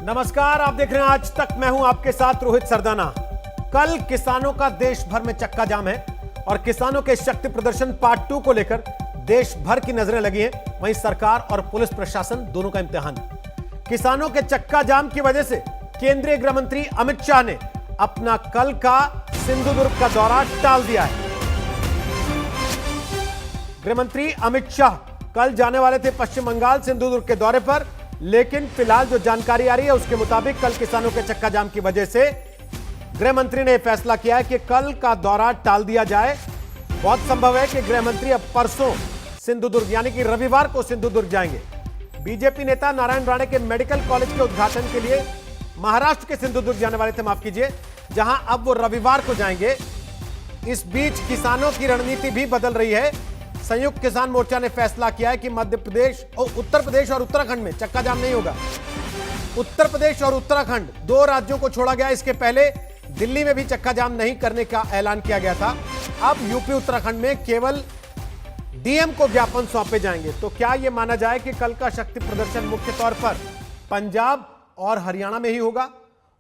नमस्कार, आप देख रहे हैं आज तक। मैं हूं आपके साथ रोहित सरदाना। कल किसानों का देश भर में चक्का जाम है और किसानों के शक्ति प्रदर्शन पार्ट 2 को लेकर देश भर की नजरें लगी हैं। वहीं सरकार और पुलिस प्रशासन दोनों का इम्तिहान। किसानों के चक्का जाम की वजह से केंद्रीय गृह मंत्री अमित शाह ने अपना कल का सिंधुदुर्ग का दौरा टाल दिया है। गृह मंत्री अमित शाह कल जाने वाले थे पश्चिम बंगाल सिंधुदुर्ग के दौरे पर, लेकिन फिलहाल जो जानकारी आ रही है उसके मुताबिक कल किसानों के चक्का जाम की वजह से गृह मंत्री ने फैसला किया है कि कल का दौरा टाल दिया जाए। बहुत संभव है कि गृह मंत्री अब परसों सिंधुदुर्ग यानी कि रविवार को सिंधुदुर्ग जाएंगे। बीजेपी नेता नारायण राणे के मेडिकल कॉलेज के उद्घाटन के लिए महाराष्ट्र के सिंधुदुर्ग जाने वाले थे, माफ कीजिए, जहां अब वो रविवार को जाएंगे। इस बीच किसानों की रणनीति भी बदल रही है। संयुक्त किसान मोर्चा ने फैसला किया है कि मध्य प्रदेश और उत्तर प्रदेश और उत्तराखंड में चक्का जाम नहीं होगा। उत्तर प्रदेश और उत्तराखंड दो राज्यों को छोड़ा गया। इसके पहले दिल्ली में भी चक्का जाम नहीं करने का ऐलान किया गया था। अब यूपी उत्तराखंड में केवल डीएम को ज्ञापन सौंपे जाएंगे। तो क्या यह माना जाए कि कल का शक्ति प्रदर्शन मुख्य तौर पर पंजाब और हरियाणा में ही होगा?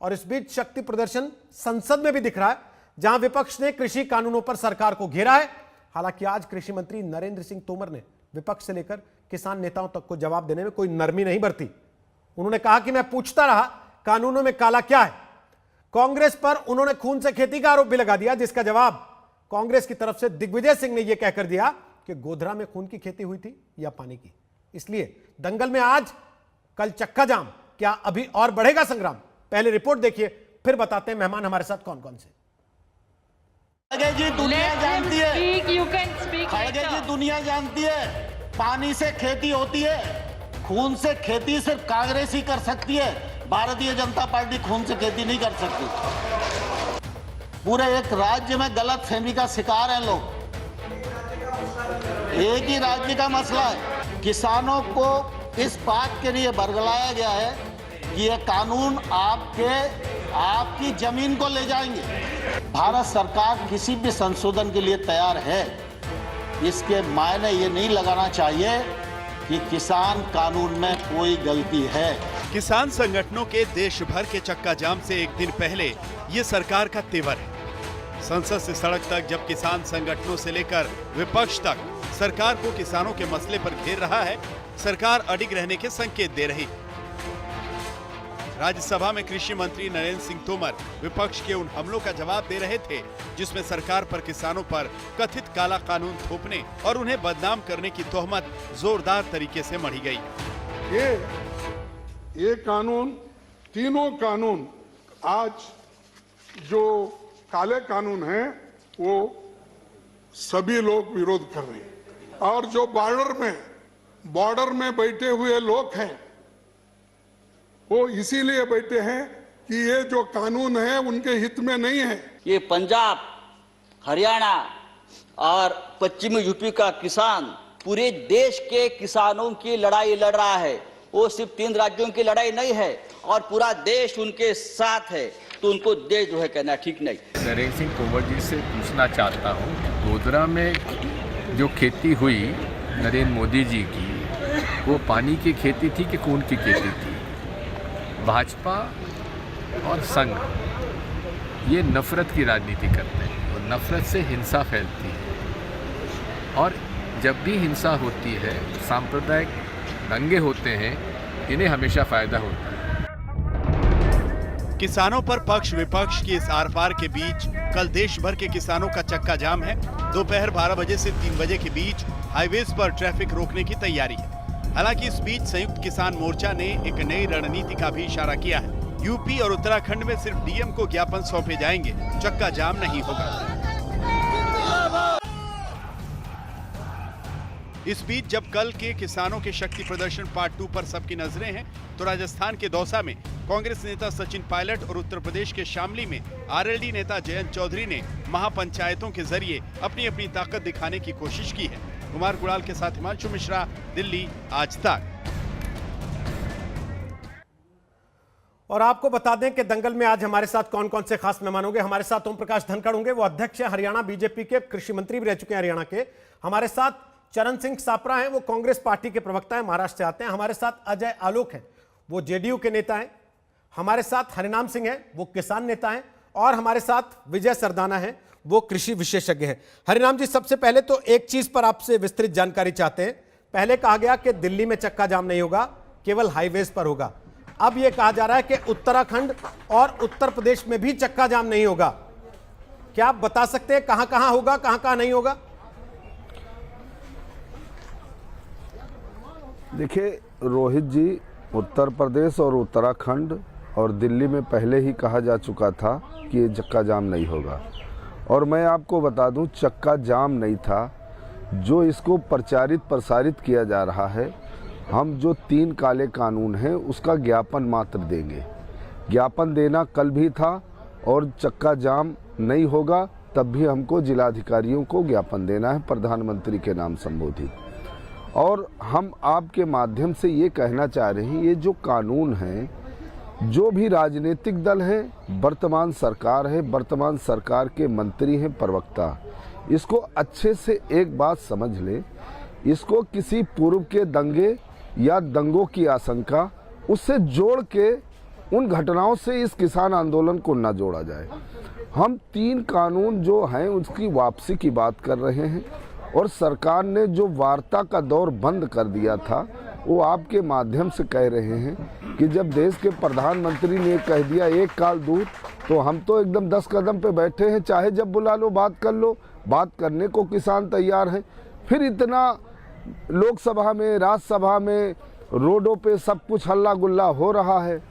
और इस बीच शक्ति प्रदर्शन संसद में भी दिख रहा है, जहां विपक्ष ने कृषि कानूनों पर सरकार को घेरा है। हालांकि आज कृषि मंत्री नरेंद्र सिंह तोमर ने विपक्ष से लेकर किसान नेताओं तक को जवाब देने में कोई नरमी नहीं बरती। उन्होंने कहा कि मैं पूछता रहा कानूनों में काला क्या है। कांग्रेस पर उन्होंने खून से खेती का आरोप भी लगा दिया, जिसका जवाब कांग्रेस की तरफ से दिग्विजय सिंह ने यह कहकर दिया कि गोधरा में खून की खेती हुई थी या पानी की। इसलिए दंगल में आज कल चक्का जाम, क्या अभी और बढ़ेगा संग्राम? पहले रिपोर्ट देखिए, फिर बताते हैं मेहमान हमारे साथ कौन कौन से। खड़गे जी दुनिया जानती है, खड़गे जी है। दुनिया जानती है, पानी से खेती होती है, खून से खेती सिर्फ कांग्रेस ही कर सकती है। भारतीय जनता पार्टी खून से खेती नहीं कर सकती। पूरे एक राज्य में गलत फहमी का शिकार हैं लोग। एक ही राज्य का मसला है। किसानों को इस बात के लिए बरगलाया गया है कि ये कानून आपकी जमीन को ले जाएंगे। भारत सरकार किसी भी संशोधन के लिए तैयार है। इसके मायने ये नहीं लगाना चाहिए कि किसान कानून में कोई गलती है। किसान संगठनों के देश भर के चक्का जाम से एक दिन पहले ये सरकार का तेवर है। संसद से सड़क तक जब किसान संगठनों से लेकर विपक्ष तक सरकार को किसानों के मसले पर घेर रहा है, सरकार अडिग रहने के संकेत दे रही। राज्यसभा में कृषि मंत्री नरेंद्र सिंह तोमर विपक्ष के उन हमलों का जवाब दे रहे थे जिसमें सरकार पर किसानों पर कथित काला कानून थोपने और उन्हें बदनाम करने की तोहमत जोरदार तरीके से मढ़ी गई। ये कानून, तीनों कानून आज जो काले कानून हैं वो सभी लोग विरोध कर रहे हैं। और जो बॉर्डर में बैठे हुए लोग हैं वो इसीलिए बैठे हैं कि ये जो कानून है उनके हित में नहीं है। ये पंजाब, हरियाणा और पश्चिमी यूपी का किसान पूरे देश के किसानों की लड़ाई लड़ रहा है। वो सिर्फ 3 राज्यों की लड़ाई नहीं है और पूरा देश उनके साथ है। तो उनको देश जो है कहना ठीक नहीं। नरेंद्र सिंह तोमर जी से पूछना चाहता हूँ कि गोधरा में जो खेती हुई नरेंद्र मोदी जी की, वो पानी की खेती थी कि खून की खेती थी? भाजपा और संघ ये नफरत की राजनीति करते हैं और नफरत से हिंसा फैलती है। और जब भी हिंसा होती है, सांप्रदायिक दंगे होते हैं, इन्हें हमेशा फायदा होता है। किसानों पर पक्ष विपक्ष की इस आर पार के बीच कल देश भर के किसानों का चक्का जाम है। दोपहर 12 बजे से 3 बजे के बीच हाईवेज पर ट्रैफिक रोकने की तैयारी है। हालांकि इस बीच संयुक्त किसान मोर्चा ने एक नई रणनीति का भी इशारा किया है। यूपी और उत्तराखंड में सिर्फ डीएम को ज्ञापन सौंपे जाएंगे, चक्का जाम नहीं होगा। इस बीच जब कल के किसानों के शक्ति प्रदर्शन पार्ट 2 पर सबकी नजरें हैं, तो राजस्थान के दौसा में कांग्रेस नेता सचिन पायलट और उत्तर प्रदेश के शामली में आरएलडी नेता जयंत चौधरी ने महापंचायतों के जरिए अपनी अपनी ताकत दिखाने की कोशिश की है। कुमार गुड़ाल के साथ हिमांशु मिश्रा, दिल्ली, आज तक। और आपको बता दें कि दंगल में आज हमारे साथ कौन कौन से खास मेहमान होंगे। हमारे साथ ओम प्रकाश धनखड़ होंगे, वो अध्यक्ष है हरियाणा बीजेपी के, कृषि मंत्री भी रह चुके हैं हरियाणा के। हमारे साथ चरण सिंह सापरा हैं, वो कांग्रेस पार्टी के प्रवक्ता हैं, महाराष्ट्र से आते हैं। हमारे साथ अजय आलोक हैं, वो जेडीयू के नेता हैं। हमारे साथ हरिनाम सिंह हैं, वो किसान नेता हैं, और हमारे साथ विजय सरदाना हैं, वो कृषि विशेषज्ञ हैं। हरिनाम जी, सबसे पहले तो एक चीज पर आपसे विस्तृत जानकारी चाहते हैं। पहले कहा गया कि दिल्ली में चक्का जाम नहीं होगा, केवल हाईवेज पर होगा। अब यह कहा जा रहा है कि उत्तराखंड और उत्तर प्रदेश में भी चक्का जाम नहीं होगा। क्या आप बता सकते हैं कहां कहां होगा, कहां कहां नहीं होगा? देखिए रोहित जी, उत्तर प्रदेश और उत्तराखंड और दिल्ली में पहले ही कहा जा चुका था कि ये चक्का जाम नहीं होगा। और मैं आपको बता दूं, चक्का जाम नहीं था। जो इसको प्रचारित प्रसारित किया जा रहा है, हम जो 3 काले कानून हैं उसका ज्ञापन मात्र देंगे। ज्ञापन देना कल भी था, और चक्का जाम नहीं होगा तब भी हमको जिलाधिकारियों को ज्ञापन देना है, प्रधानमंत्री के नाम संबोधित। और हम आपके माध्यम से ये कहना चाह रहे हैं, ये जो कानून हैं, जो भी राजनीतिक दल हैं, वर्तमान सरकार है, वर्तमान सरकार के मंत्री हैं, प्रवक्ता, इसको अच्छे से एक बात समझ ले, इसको किसी पूर्व के दंगे या दंगों की आशंका उससे जोड़ के उन घटनाओं से इस किसान आंदोलन को न जोड़ा जाए। हम 3 कानून जो हैं उसकी वापसी की बात कर रहे हैं, और सरकार ने जो वार्ता का दौर बंद कर दिया था, वो आपके माध्यम से कह रहे हैं कि जब देश के प्रधानमंत्री ने कह दिया एक काल दूर, तो हम तो एकदम 10 कदम पे बैठे हैं, चाहे जब बुला लो बात कर लो। बात करने को किसान तैयार हैं। फिर इतना लोकसभा में, राज्यसभा में, रोडों पे सब कुछ हल्ला गुल्ला हो रहा है।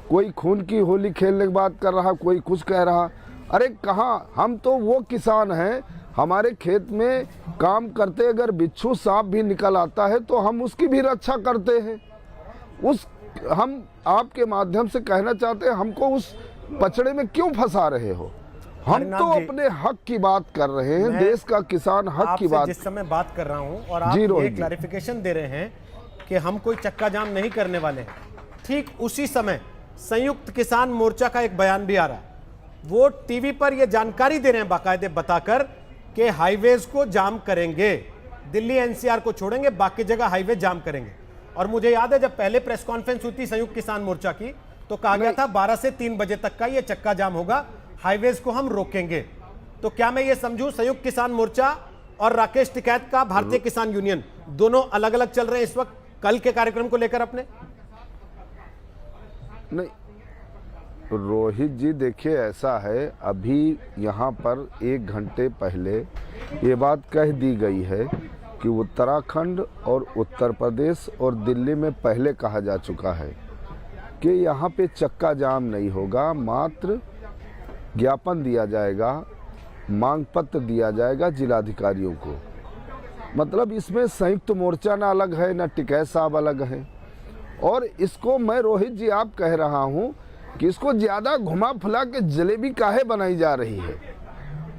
कोई खून की होली खेलने की बात कर रहा, कोई कुछ कह रहा। अरे कहाँ, हम तो वो किसान हैं, हमारे खेत में काम करते अगर बिच्छू सांप भी निकल आता है तो हम उसकी भी रक्षा करते हैं। हम आपके माध्यम से कहना चाहते हैं, हमको उस पचड़े में क्यों फंसा रहे हो? हम तो अपने हक की बात कर रहे हैं, देश का किसान हक की बात। जिस समय बात कर रहा हूं और आप ये क्लैरिफिकेशन दे रहे हैं कि हम कोई चक्का जाम नहीं करने वाले हैं, ठीक उसी समय संयुक्त किसान मोर्चा का एक बयान भी आ रहा है। वो टीवी पर यह जानकारी दे रहे हैं बाकायदे बताकर कि हाईवेज को जाम करेंगे, दिल्ली एनसीआर को छोड़ेंगे, बाकी जगह हाईवे जाम करेंगे। और मुझे याद है जब पहले प्रेस कॉन्फ्रेंस हुई थी संयुक्त किसान मोर्चा की, तो कहा गया था 12 से 3 बजे तक का ये चक्का जाम होगा, हाईवेज को हम रोकेंगे। तो क्या मैं ये समझूं संयुक्त किसान मोर्चा और राकेश टिकैत का भारतीय किसान यूनियन दोनों अलग अलग चल रहे हैं इस वक्त कल के कार्यक्रम को लेकर अपने? नहीं रोहित जी, देखिए ऐसा है, अभी यहाँ पर 1 घंटे पहले ये बात कह दी गई है कि उत्तराखंड और उत्तर प्रदेश और दिल्ली में पहले कहा जा चुका है कि यहाँ पे चक्का जाम नहीं होगा, मात्र ज्ञापन दिया जाएगा, मांग पत्र दिया जाएगा जिलाधिकारियों को। मतलब इसमें संयुक्त मोर्चा ना अलग है, ना टिकैत साहब अलग है। और इसको मैं रोहित जी आप कह रहा हूँ कि इसको ज़्यादा घुमा फुला के जलेबी काहे बनाई जा रही है।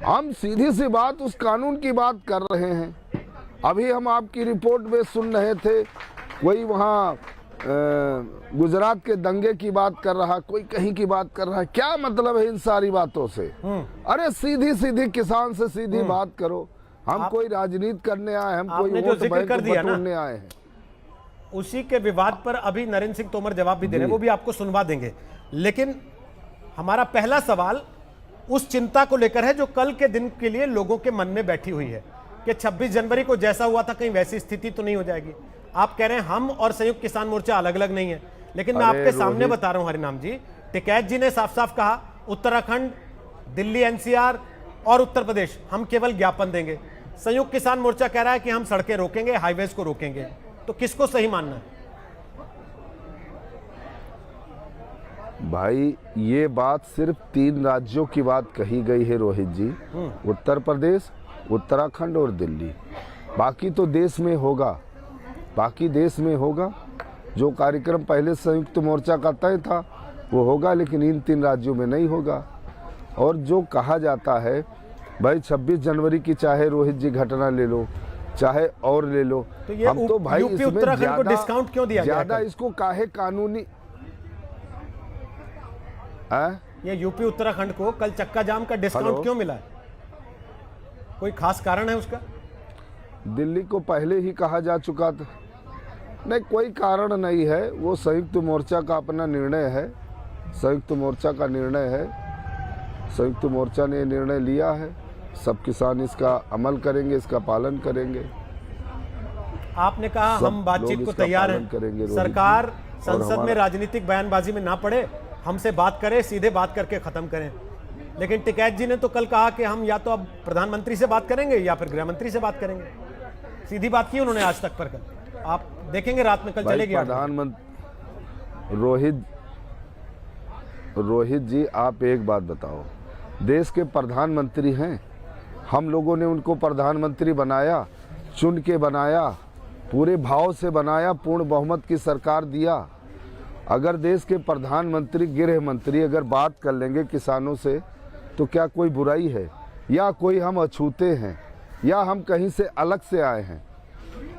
हम सीधी सी बात उस कानून की बात कर रहे हैं। अभी हम आपकी रिपोर्ट में सुन रहे थे, कोई वहाँ गुजरात के दंगे की बात कर रहा, कोई कहीं की बात कर रहा है। क्या मतलब है इन सारी बातों से? अरे सीधी सीधी किसान से सीधी बात करो। हम कोई राजनीति करने आए, हम कोई वोट बैंक बटोरने आए हैं। उसी के विवाद पर अभी नरेंद्र सिंह तोमर जवाब भी दे रहे हैं, वो भी आपको सुनवा देंगे। लेकिन हमारा पहला सवाल उस चिंता को लेकर है जो कल के दिन के लिए लोगों के मन में बैठी हुई है कि 26 जनवरी को जैसा हुआ था कहीं वैसी स्थिति तो नहीं हो जाएगी। आप कह रहे हैं हम और संयुक्त किसान मोर्चा अलग अलग नहीं है, लेकिन मैं आपके सामने बता रहा हूं हरिनाम जी, टिकैत जी ने साफ साफ कहा उत्तराखंड, दिल्ली एनसीआर और उत्तर प्रदेश हम केवल ज्ञापन देंगे। संयुक्त किसान मोर्चा कह रहा है कि हम सड़कें रोकेंगे, हाईवेज को रोकेंगे। तो किसको सही मानना है? भाई ये बात सिर्फ 3 राज्यों की बात कही गई है रोहित जी, उत्तर प्रदेश, उत्तराखंड और दिल्ली। बाकी तो देश में होगा, बाकी देश में होगा। जो कार्यक्रम पहले संयुक्त मोर्चा का तय था वो होगा, लेकिन इन 3 राज्यों में नहीं होगा। और जो कहा जाता है भाई 26 जनवरी की चाहे रोहित जी घटना ले लो, चाहे और ले लो, तो ये हम तो भाई यूपी उत्तराखंड को डिस्काउंट क्यों दिया गया? ज्यादा इसको काहे कानूनी ये यूपी उत्तराखंड को कल चक्का जाम का डिस्काउंट क्यों मिला है? कोई खास कारण है उसका? दिल्ली को पहले ही कहा जा चुका था। नहीं, कोई कारण नहीं है, वो संयुक्त मोर्चा का अपना निर्णय है। संयुक्त मोर्चा का निर्णय है। संयुक्त मोर्चा ने निर्णय लिया है, सब किसान इसका अमल करेंगे, इसका पालन करेंगे। आपने कहा सब हम बातचीत लोग को इसका तैयार पालन करेंगे, हैं, रोहित सरकार जी। संसद में हमारा- राजनीतिक बयानबाजी में ना पड़े, हमसे बात करें, सीधे बात करके खत्म करें। लेकिन टिकैत जी ने तो कल कहा कि हम या तो अब प्रधानमंत्री से बात करेंगे या फिर गृह मंत्री से बात करेंगे। सीधी बात की उन्होंने आज तक पर। कल आप देखेंगे रात में, कल भाई चलेगी 8 बजे। प्रधानमंत्री रोहित जी, आप एक बात बताओ, देश के प्रधानमंत्री हैं, हम लोगों ने उनको प्रधानमंत्री बनाया, चुन के बनाया, पूरे भाव से बनाया, पूर्ण बहुमत की सरकार दिया। अगर देश के प्रधानमंत्री, गृह मंत्री अगर बात कर लेंगे किसानों से तो क्या कोई बुराई है? या कोई हम अछूते हैं, या हम कहीं से अलग से आए हैं,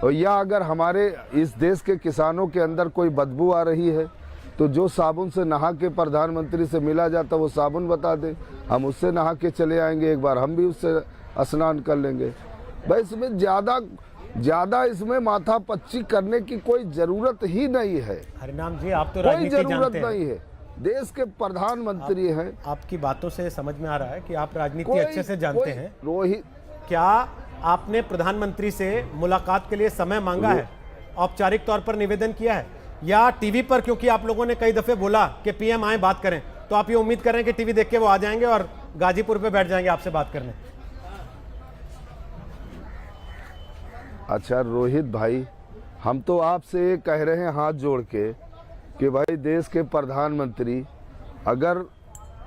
और या अगर हमारे इस देश के किसानों के अंदर कोई बदबू आ रही है तो जो साबुन से नहा के प्रधानमंत्री से मिला जाता वो साबुन बता दे, हम उससे नहा के चले आएंगे, एक बार हम भी उससे स्नान कर लेंगे। भाई इसमें ज़्यादा इसमें माथा पच्ची करने की कोई ज़रूरत ही नहीं है। हरिनाम जी, आप तो कोई राजनीति ज़रूरत जानते हैं। नहीं है, देश के प्रधानमंत्री हैं। आपकी बातों से समझ में आ रहा है कि आप राजनीति कोई- अच्छे से जानते कोई- हैं। रोहित, क्या आपने प्रधानमंत्री से मुलाकात के लिए समय मांगा है, औपचारिक तौर पर निवेदन किया है, या टीवी पर, क्योंकि आप लोगों ने कई दफे बोला कि पीएम आए बात करें, तो आप ये उम्मीद कर रहे हैं कि टीवी देख के वो आ जाएंगे और गाजीपुर पे बैठ जाएंगे आपसे बात करने? अच्छा रोहित भाई, हम तो आपसे ये कह रहे हैं हाथ जोड़ के कि भाई देश के प्रधानमंत्री अगर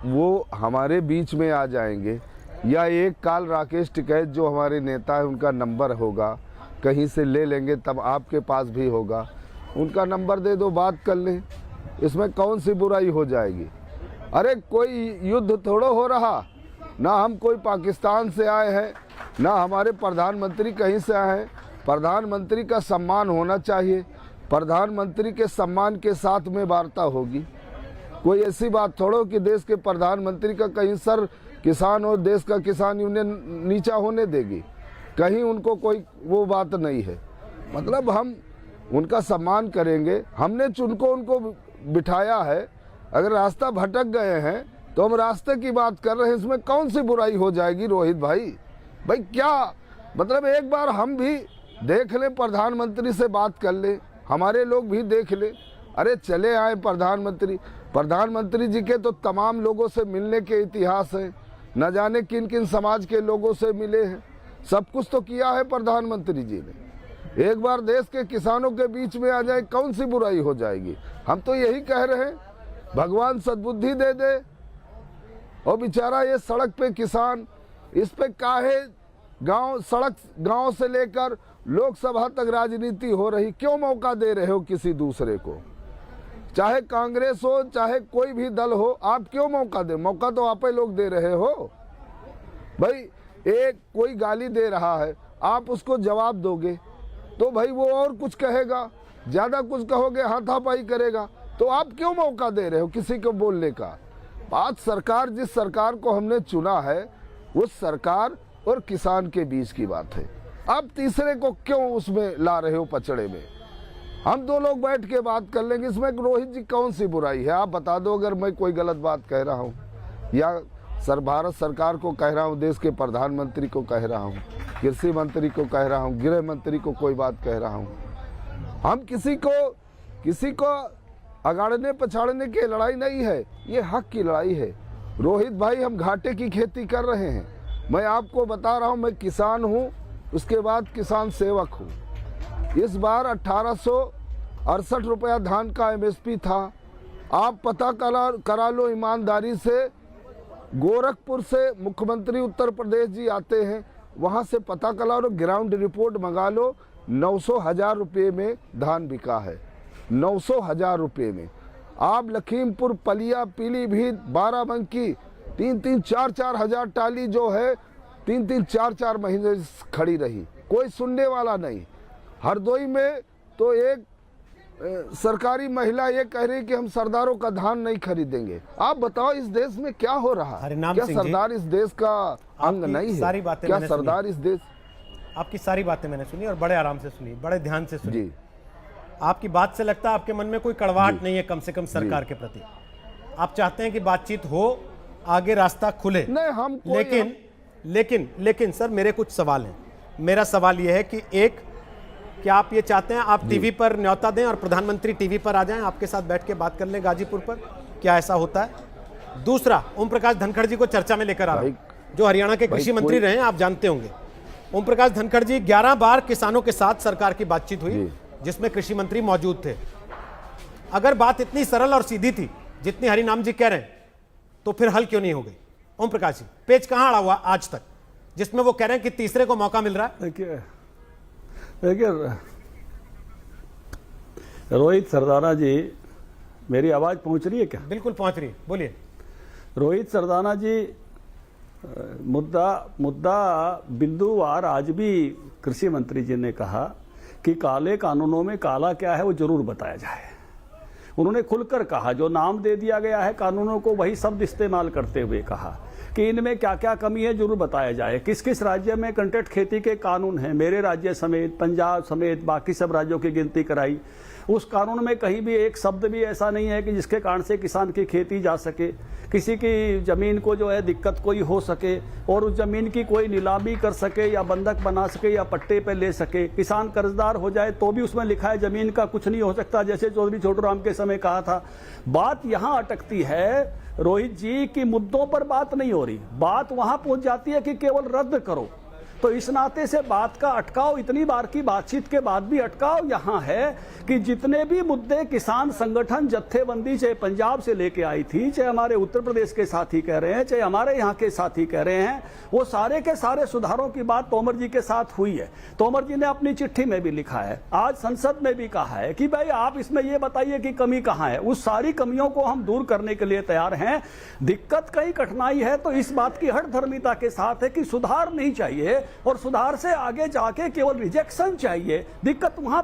वो हमारे बीच में आ जाएंगे, या एक काल राकेश टिकैत जो हमारे नेता है उनका नंबर होगा, कहीं से ले लेंगे, तब आपके पास भी होगा, उनका नंबर दे दो, बात कर लें, इसमें कौन सी बुराई हो जाएगी? अरे कोई युद्ध थोड़ा हो रहा, ना हम कोई पाकिस्तान से आए हैं, ना हमारे प्रधानमंत्री कहीं से आए हैं। प्रधानमंत्री का सम्मान होना चाहिए, प्रधानमंत्री के सम्मान के साथ में वार्ता होगी। कोई ऐसी बात थोड़ो कि देश के प्रधानमंत्री का कहीं सर किसान और देश का किसान यूनियन नीचा होने देगी, कहीं उनको कोई वो बात नहीं है। मतलब हम उनका सम्मान करेंगे, हमने उनको बिठाया है। अगर रास्ता भटक गए हैं तो हम रास्ते की बात कर रहे हैं, इसमें कौन सी बुराई हो जाएगी रोहित भाई? भाई क्या मतलब, एक बार हम भी देख लें, प्रधानमंत्री से बात कर लें, हमारे लोग भी देख लें। अरे चले आए प्रधानमंत्री जी के तो तमाम लोगों से मिलने के इतिहास हैं, न जाने किन किन समाज के लोगों से मिले हैं, सब कुछ तो किया है प्रधानमंत्री जी ने। एक बार देश के किसानों के बीच में आ जाए, कौन सी बुराई हो जाएगी? हम तो यही कह रहे हैं, भगवान सद्बुद्धि दे दे। और बेचारा ये सड़क पे किसान, इस पे काहे गांव से लेकर लोकसभा तक राजनीति हो रही, क्यों मौका दे रहे हो किसी दूसरे को? चाहे कांग्रेस हो, चाहे कोई भी दल हो, आप क्यों मौका दे? मौका तो आप ही लोग दे रहे हो। भाई एक कोई गाली दे रहा है, आप उसको जवाब दोगे तो भाई वो और कुछ कहेगा, ज़्यादा कुछ कहोगे हाथापाई करेगा, तो आप क्यों मौका दे रहे हो किसी को बोलने का? बात सरकार, जिस सरकार को हमने चुना है, उस सरकार और किसान के बीच की बात है। आप तीसरे को क्यों उसमें ला रहे हो पचड़े में? हम दो लोग बैठ के बात कर लेंगे, इसमें रोहित जी कौन सी बुराई है? आप बता दो अगर मैं कोई गलत बात कह रहा हूँ, या भारत सरकार को कह रहा हूँ, देश के प्रधानमंत्री को कह रहा हूँ, कृषि मंत्री को कह रहा हूँ, गृह मंत्री को कोई बात कह रहा हूँ। हम किसी को अगाड़ने पछाड़ने की लड़ाई नहीं है, ये हक की लड़ाई है। रोहित भाई, हम घाटे की खेती कर रहे हैं। मैं आपको बता रहा हूँ, मैं किसान हूँ, उसके बाद किसान सेवक हूँ। इस बार 1868 रुपया धान का MSP था। आप पता करा लो ईमानदारी से, गोरखपुर से मुख्यमंत्री उत्तर प्रदेश जी आते हैं, वहाँ से पता करा लो, ग्राउंड रिपोर्ट मंगा लो, 900,000 रुपये में धान बिका है, 900,000 रुपये में। आप लखीमपुर, पलिया, पीलीभीत, बाराबंकी 3-3, 4-4 हज़ार टाली जो है 3-3, 4-4 महीने खड़ी रही, कोई सुनने वाला नहीं। हरदोई में तो एक सरकारी महिला ये कह रही कि हम सरदारों का धान नहीं खरीदेंगे। आप बताओ इस देश में क्या हो रहा है? क्या सरदार इस देश का अंग नहीं है? सारी बातें क्या सरदार इस देश? आपकी सारी बातें मैंने सुनी और बड़े आराम से सुनी, बड़े ध्यान से सुनी जी। आपकी बात से लगता है आपके मन में कोई कड़वाहट नहीं है, कम से कम सरकार के प्रति। आप चाहते हैं कि बातचीत हो, आगे रास्ता खुले। नहीं, हम कोई लेकिन सर मेरे कुछ सवाल हैं। मेरा सवाल यह है कि एक, क्या आप ये चाहते हैं आप टीवी पर न्योता दें और प्रधानमंत्री टीवी पर आ जाएं, आपके साथ बैठ के बात कर लें गाजीपुर पर? क्या ऐसा होता है? दूसरा, ओम प्रकाश धनखड़ जी को चर्चा में लेकर आ रहा हूं, जो हरियाणा के कृषि मंत्री रहे हैं, आप जानते होंगे। ओम प्रकाश धनखड़ जी, 11 बार किसानों के साथ सरकार की बातचीत हुई जिसमें कृषि मंत्री मौजूद थे। अगर बात इतनी सरल और सीधी थी जितनी हरिनाम जी कह रहे हैं, तो फिर हल क्यों नहीं हो गई? ओम प्रकाश जी, पेच कहां अड़ा हुआ आज तक जिसमें वो कह रहे हैं कि तीसरे को मौका मिल रहा है? देखिए रोहित सरदाना जी, मेरी आवाज पहुंच रही है क्या? बिल्कुल पहुंच रही है, बोलिए। रोहित सरदाना जी, मुद्दा बिंदुवार आज भी कृषि मंत्री जी ने कहा कि काले कानूनों में काला क्या है वो जरूर बताया जाए। उन्होंने खुलकर कहा, जो नाम दे दिया गया है कानूनों को वही शब्द इस्तेमाल करते हुए कहा कि इनमें क्या क्या कमी है जरूर बताया जाए। किस किस राज्य में कंट्रैक्ट खेती के कानून हैं, मेरे राज्य समेत, पंजाब समेत बाकी सब राज्यों की गिनती कराई। उस कानून में कहीं भी एक शब्द भी ऐसा नहीं है कि जिसके कारण से किसान की खेती जा सके, किसी की जमीन को जो है दिक्कत कोई हो सके और उस जमीन की कोई नीलामी कर सके या बंधक बना सके या पट्टे पे ले सके। किसान कर्जदार हो जाए तो भी उसमें लिखा है जमीन का कुछ नहीं हो सकता, जैसे चौधरी छोटूराम के समय कहा था। बात यहाँ अटकती है रोहित जी की मुद्दों पर बात नहीं हो रही, बात वहां पहुंच जाती है कि केवल रद्द करो। तो इस नाते से बात का अटकाव, इतनी बार की बातचीत के बाद भी अटकाव यहां है कि जितने भी मुद्दे किसान संगठन जत्थेबंदी चाहे पंजाब से लेके आई थी, चाहे हमारे उत्तर प्रदेश के साथी कह रहे हैं, चाहे हमारे यहाँ के साथी कह रहे हैं, वो सारे के सारे सुधारों की बात तोमर जी के साथ हुई है। तोमर जी ने अपनी चिट्ठी में भी लिखा है, आज संसद में भी कहा है कि भाई आप इसमें ये बताइए कि कमी कहाँ है। उस सारी कमियों को हम दूर करने के लिए तैयार हैं। दिक्कत कहीं कठिनाई है तो इस बात की हठधर्मिता के साथ है कि सुधार नहीं चाहिए और सुधार से आगे जाके केवल रिजेक्शन चाहिए। दिक्कत वहां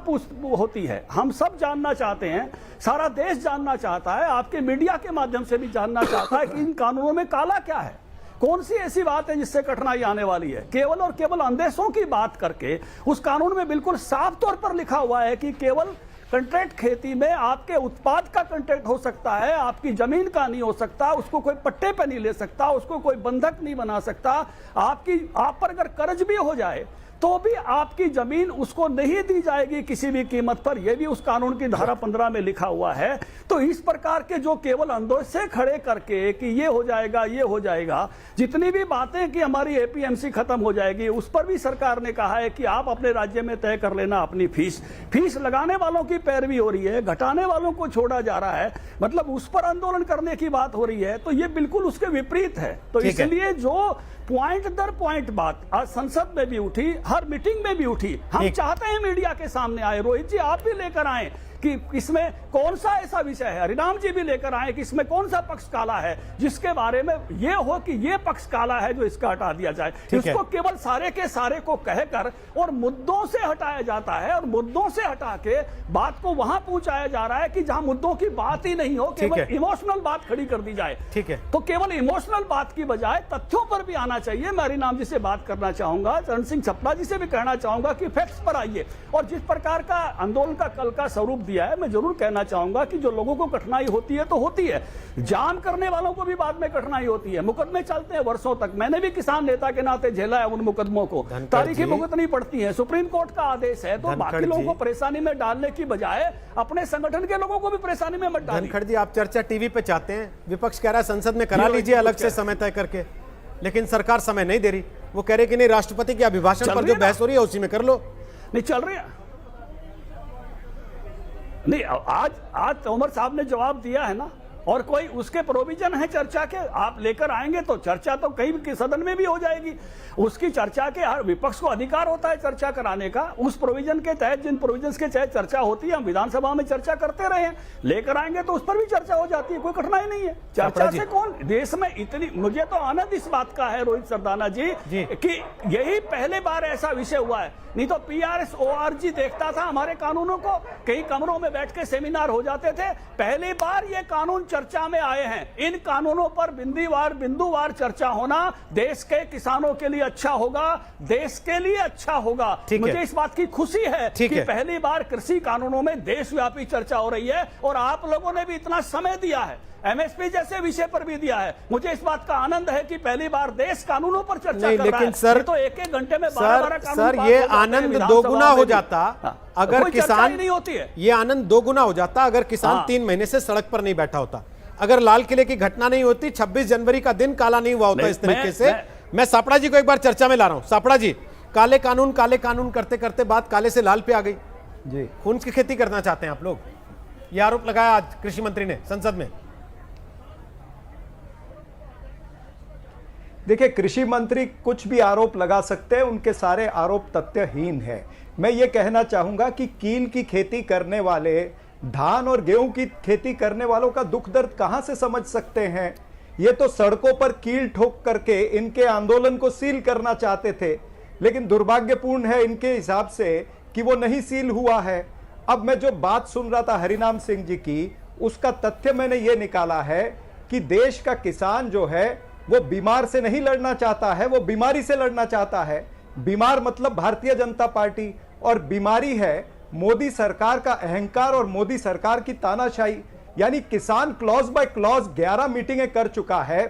होती है। हम सब जानना चाहते हैं, सारा देश जानना चाहता है, आपके मीडिया के माध्यम से भी जानना चाहता है कि इन कानूनों में काला क्या है, कौन सी ऐसी बात है जिससे कठिनाई आने वाली है। केवल और केवल अंदेशों की बात करके उस कानून में बिल्कुल साफ तौर पर लिखा हुआ है कि केवल कंट्रैक्ट खेती में आपके उत्पाद का कंट्रैक्ट हो सकता है, आपकी जमीन का नहीं हो सकता, उसको कोई पट्टे पे नहीं ले सकता, उसको कोई बंधक नहीं बना सकता। आप पर अगर कर्ज भी हो जाए तो भी आपकी जमीन उसको नहीं दी जाएगी किसी भी कीमत पर। यह भी उस कानून की धारा 15 में लिखा हुआ है। तो इस प्रकार के जो केवल अंदोसे खड़े करके कि ये हो जाएगा, ये हो जाएगा, जितनी भी बातें कि हमारी एपीएमसी खत्म हो जाएगी, उस पर भी सरकार ने कहा है कि आप अपने राज्य में तय कर लेना अपनी फीस लगाने वालों की पैरवी हो रही है, घटाने वालों को छोड़ा जा रहा है, मतलब उस पर आंदोलन करने की बात हो रही है। तो ये बिल्कुल उसके विपरीत है। तो इसलिए जो पॉइंट दर पॉइंट बात आज संसद में भी उठी, हर मीटिंग में भी उठी, हम चाहते हैं मीडिया के सामने आए। रोहित जी आप भी लेकर आए कि इसमें कौन सा ऐसा विषय है, हरिनाम जी भी लेकर आए कि इसमें कौन सा पक्ष काला है जिसके बारे में ये हो कि ये पक्ष काला है जो इसका हटा दिया जाए। इसको केवल सारे के सारे को कहकर और मुद्दों से हटाया जाता है और मुद्दों से हटा के बात को वहां पहुंचाया जा रहा है कि जहां मुद्दों की बात ही नहीं हो, केवल इमोशनल बात खड़ी कर दी जाए। ठीक है, तो केवल इमोशनल बात की बजाय तथ्यों पर भी आना चाहिए। मैं हरिनाम जी से बात करना चाहूंगा, चरण सिंह छपड़ा जी से भी कहना चाहूंगा कि फैक्ट्स पर आइए। और जिस प्रकार का आंदोलन का कल का स्वरूप है, मैं जरूर कहना चाहूंगा कि जो लोगों को कठिनाई होती है तो होती है, जाम करने वालों को भी बाद में कठिनाई होती है। मुकदमे चलते हैं वर्षों तक, मैंने भी किसान नेता के नाते झेला है उन मुकदमों को, तारीखें भुगतनी पड़ती है, सुप्रीम कोर्ट का आदेश है। तो बाकी लोगों को परेशानी में डालने की बजाय अपने संगठन के लोगों को भी परेशानी में मत डालिए। धनखड़ जी, आप चर्चा टीवी पे चाहते हैं, विपक्ष कह रहा है संसद में करा लीजिए अलग से समय तय करके, लेकिन सरकार समय नहीं दे रही। वो कह रहे कि नहीं, राष्ट्रपति के अभिभाषण पर जो बहस हो रही है उसी में कर लो। नहीं चल रही है, नहीं आज तोमर साहब ने जवाब दिया है ना, और कोई उसके प्रोविजन है चर्चा के, आप लेकर आएंगे तो चर्चा तो कहीं के सदन में भी हो जाएगी। उसकी चर्चा के हर विपक्ष को अधिकार होता है चर्चा कराने का। उस प्रोविजन के तहत, जिन प्रोविजन के तहत चर्चा होती है, हम विधानसभा में चर्चा करते रहे हैं, लेकर आएंगे तो उस पर भी चर्चा हो जाती है, कोई कठिनाई नहीं है। चर्चा से कौन देश में इतनी, मुझे तो आनंद इस बात का है रोहित सरदाना जी कि यही पहले बार ऐसा विषय हुआ है। नहीं तो PRS ORG देखता था हमारे कानूनों को, कई कमरों में बैठ के सेमिनार हो जाते थे। पहली बार ये कानून चर्चा में आए हैं, इन कानूनों पर बिंदुवार चर्चा होना देश के किसानों के लिए अच्छा होगा, देश के लिए अच्छा होगा। मुझे इस बात की खुशी है कि पहली बार कृषि कानूनों में देशव्यापी चर्चा हो रही है और आप लोगों ने भी इतना समय दिया है, एमएसपी जैसे विषय पर भी दिया है। मुझे इस बात का आनंद है कि पहली बार देश कानूनों पर चर्चा कर रहा है। सर, तो एक घंटे में 12 कानून सर ये आनंद दोगुना हो जाता अगर किसान नहीं होती है। ये आनंद दोगुना हो जाता अगर किसान 3 महीने से सड़क पर नहीं बैठा होता, अगर लाल किले की घटना नहीं होती, 26 जनवरी का दिन काला नहीं हुआ होता इस तरीके से। मैं सापड़ा जी को एक बार चर्चा में ला रहा हूं। सापड़ा जी, काले कानून करते करते बात काले से लाल पे आ गई जी। खून की खेती करना चाहते हैं आप लोग, ये आरोप लगाया आज कृषि मंत्री ने संसद में। देखिए, कृषि मंत्री कुछ भी आरोप लगा सकते हैं, उनके सारे आरोप तथ्यहीन है। मैं ये कहना चाहूंगा कि कील की खेती करने वाले, धान और गेहूं की खेती करने वालों का दुख दर्द कहां से समझ सकते हैं। ये तो सड़कों पर कील ठोक करके इनके आंदोलन को सील करना चाहते थे, लेकिन दुर्भाग्यपूर्ण है इनके हिसाब से कि वो नहीं सील हुआ है। अब मैं जो बात सुन रहा था हरिनाम सिंह जी की, उसका तथ्य मैंने ये निकाला है कि देश का किसान जो है वो बीमार से नहीं लड़ना चाहता है, वो बीमारी से लड़ना चाहता है। बीमार मतलब भारतीय जनता पार्टी, और बीमारी है मोदी सरकार का अहंकार और मोदी सरकार की तानाशाही। यानी किसान क्लॉज बाय क्लॉज 11 मीटिंगें कर चुका है,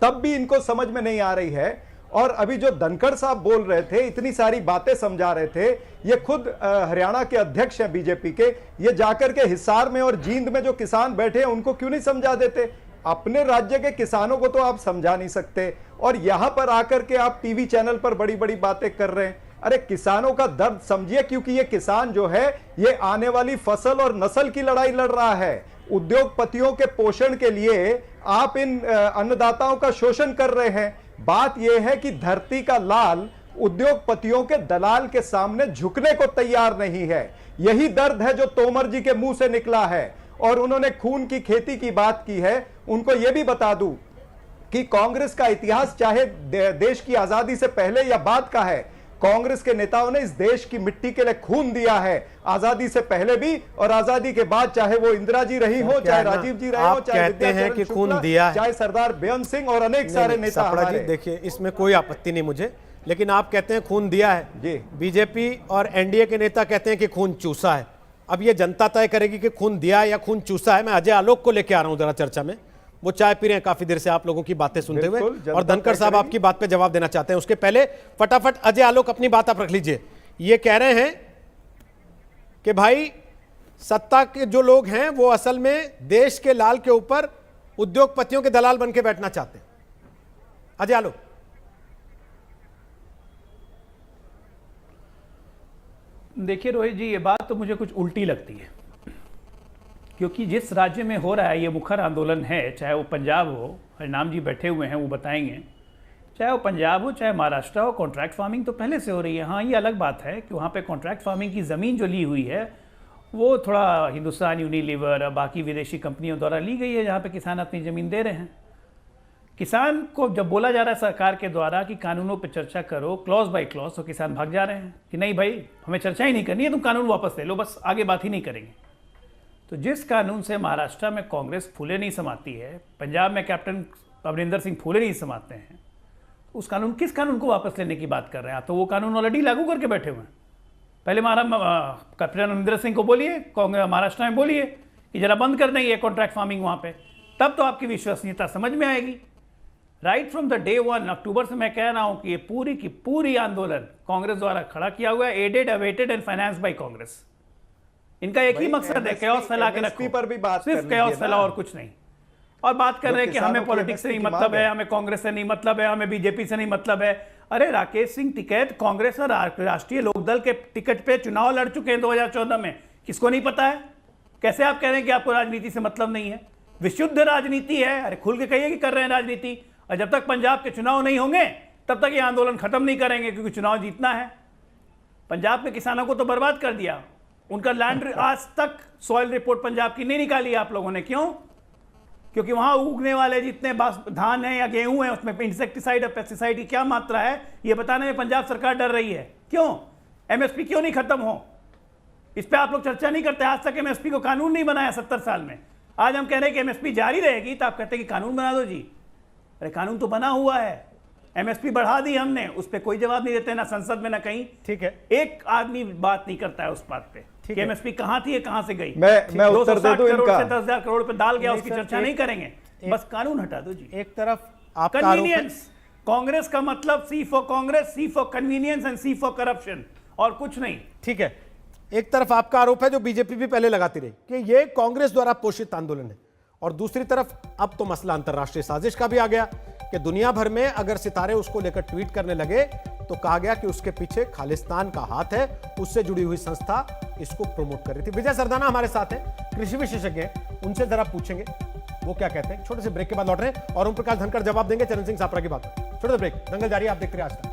तब भी इनको समझ में नहीं आ रही है। और अभी जो धनखड़ साहब बोल रहे थे, इतनी सारी बातें समझा रहे थे, ये खुद हरियाणा के अध्यक्ष हैं बीजेपी के, ये जाकर के हिसार में और जींद में जो किसान बैठे हैं उनको क्यों नहीं समझा देते। अपने राज्य के किसानों को तो आप समझा नहीं सकते, और यहां पर आकर के आप टीवी चैनल पर बड़ी बड़ी बातें कर रहे हैं। अरे किसानों का दर्द समझिए, क्योंकि ये किसान जो है ये आने वाली फसल और नस्ल की लड़ाई लड़ रहा है। उद्योगपतियों के पोषण के लिए आप इन अन्नदाताओं का शोषण कर रहे हैं। बात यह है कि धरती का लाल उद्योगपतियों के दलाल के सामने झुकने को तैयार नहीं है। यही दर्द है जो तोमर जी के मुंह से निकला है। और उन्होंने खून की खेती की बात की है। उनको यह भी बता दूं कि कांग्रेस का इतिहास चाहे देश की आजादी से पहले या बाद का है, कांग्रेस के नेताओं ने इस देश की मिट्टी के लिए खून दिया है, आजादी से पहले भी और आजादी के बाद, चाहे वो इंदिरा जी रही हो, चाहे राजीव जी रहे हो, चाहे विद्याचरण शुक्ला, चाहे सरदार बेअंत सिंह और अनेक सारे नेता हमारे। देखिए, इसमें कोई आपत्ति नहीं मुझे, लेकिन आप कहते हैं खून दिया है जी। बीजेपी और एनडीए के नेता कहते हैं कि खून चूसा है। अब ये जनता तय करेगी कि खून दिया है या खून चूसा है। मैं अजय आलोक को लेकर आ रहा हूं जरा चर्चा में, वो चाय पी रहे हैं काफी देर से आप लोगों की बातें सुनते हुए, और धनखड़ साहब आपकी बात पे जवाब देना चाहते हैं। उसके पहले फटाफट अजय आलोक अपनी बात आप रख लीजिए। ये कह रहे हैं कि भाई सत्ता के जो लोग हैं वो असल में देश के लाल के ऊपर उद्योगपतियों के दलाल बन के बैठना चाहते हैं। अजय आलोक। देखिए रोहित जी, ये बात तो मुझे कुछ उल्टी लगती है, क्योंकि जिस राज्य में हो रहा है ये मुखर आंदोलन है, चाहे वो पंजाब हो, हरिनाम जी बैठे हुए हैं वो बताएंगे, चाहे वो पंजाब हो चाहे महाराष्ट्र हो, कॉन्ट्रैक्ट फार्मिंग तो पहले से हो रही है। हाँ, ये अलग बात है कि वहाँ पे कॉन्ट्रैक्ट फार्मिंग की ज़मीन जो ली हुई है वो थोड़ा हिंदुस्तान यूनिलीवर बाकी विदेशी कंपनियों द्वारा ली गई है, जहाँ पे किसान अपनी ज़मीन दे रहे हैं। किसान को जब बोला जा रहा है सरकार के द्वारा कि कानूनों पर चर्चा करो क्लॉज बाय क्लॉज, तो किसान भाग जा रहे हैं कि नहीं भाई, हमें चर्चा ही नहीं करनी है, तुम कानून वापस ले लो, बस आगे बात ही नहीं करेंगे। तो जिस कानून से महाराष्ट्र में कांग्रेस फूले नहीं समाती है, पंजाब में कैप्टन अमरिंदर सिंह फूले नहीं समाते हैं, उस कानून, किस कानून को वापस लेने की बात कर रहे हैं आप? तो वो कानून ऑलरेडी लागू करके बैठे हुए हैं। पहले कैप्टन अमरिंदर सिंह को बोलिए, कांग्रेस महाराष्ट्र में बोलिए कि जरा बंद कर दें ये कॉन्ट्रैक्ट फार्मिंग वहाँ पे, तब तो आपकी विश्वसनीयता समझ में आएगी। राइट फ्रॉम द डे 1 अक्टूबर से मैं कह रहा हूँ कि ये पूरी की पूरी आंदोलन कांग्रेस द्वारा खड़ा किया हुआ है, aided, awaited and financed by Congress. इनका एक ही मकसद है, कैओस फैला के रखो, पर भी बात सिर्फ कैओस फैला और कुछ नहीं। और बात कर रहे हैं कि हमें पॉलिटिक्स से नहीं मतलब है, हमें कांग्रेस से नहीं मतलब है, हमें बीजेपी से नहीं मतलब है। अरे राकेश सिंह टिकैत कांग्रेस और राष्ट्रीय लोकदल के टिकट पे चुनाव लड़ चुके हैं 2014 में, किसको नहीं पता है? कैसे आप कह रहे हैं कि आपको राजनीति से मतलब नहीं है? विशुद्ध राजनीति है। अरे खुल के कहिए कि कर रहे हैं राजनीति, और जब तक पंजाब के चुनाव नहीं होंगे तब तक ये आंदोलन खत्म नहीं करेंगे, क्योंकि चुनाव जीतना है। पंजाब के किसानों को तो बर्बाद कर दिया, उनका लैंड आज तक सॉइल रिपोर्ट पंजाब की नहीं निकाली आप लोगों ने। क्यों? क्योंकि वहां उगने वाले जितने धान है या गेहूं है उसमें इंसेक्टिसाइड और पेस्टिसाइड की क्या मात्रा है ये बताने में पंजाब सरकार डर रही है। क्यों? एमएसपी क्यों नहीं खत्म हो, इस पर आप लोग चर्चा नहीं करते। आज तक एमएसपी को कानून नहीं बनाया 70 साल में। आज हम कह रहे हैं कि एमएसपी जारी रहेगी तो आप कहते हैं कि कानून बना दो जी। अरे कानून तो बना हुआ है, एमएसपी बढ़ा दी हमने, उस पर कोई जवाब नहीं देते, ना संसद में ना कहीं। ठीक है, एक आदमी बात नहीं करता है उस बात पे कि एमएसपी कहां थी, कहां से गई। मैं उत्तर दे दूं इनका, 10,000 करोड़ पे डाल गया, उसकी चर्चा नहीं करेंगे, बस कानून हटा दो जी। एक तरफ आपका आरोप है, कन्वीनियंस, कांग्रेस का मतलब C for Congress, C for convenience and C for corruption, और कुछ नहीं। ठीक है, एक तरफ आपका आरोप है जो बीजेपी भी पहले लगाती रही कि ये कांग्रेस द्वारा पोषित आंदोलन है, और दूसरी तरफ अब तो मसला अंतरराष्ट्रीय साजिश का भी आ गया कि दुनिया भर में अगर सितारे उसको लेकर ट्वीट करने लगे तो कहा गया कि उसके पीछे खालिस्तान का हाथ है, उससे जुड़ी हुई संस्था इसको प्रमोट कर रही थी। विजय सरदाना हमारे साथ हैं, कृषि विशेषज्ञ हैं, उनसे जरा पूछेंगे वो क्या कहते हैं। छोटे से ब्रेक के बाद लौट रहे हैं और ओम प्रकाश धनखड़ जवाब देंगे चरण सिंह सापरा की बात पर। छोटे से ब्रेक, दंगल जारी, आप देखते रहिए आज तक।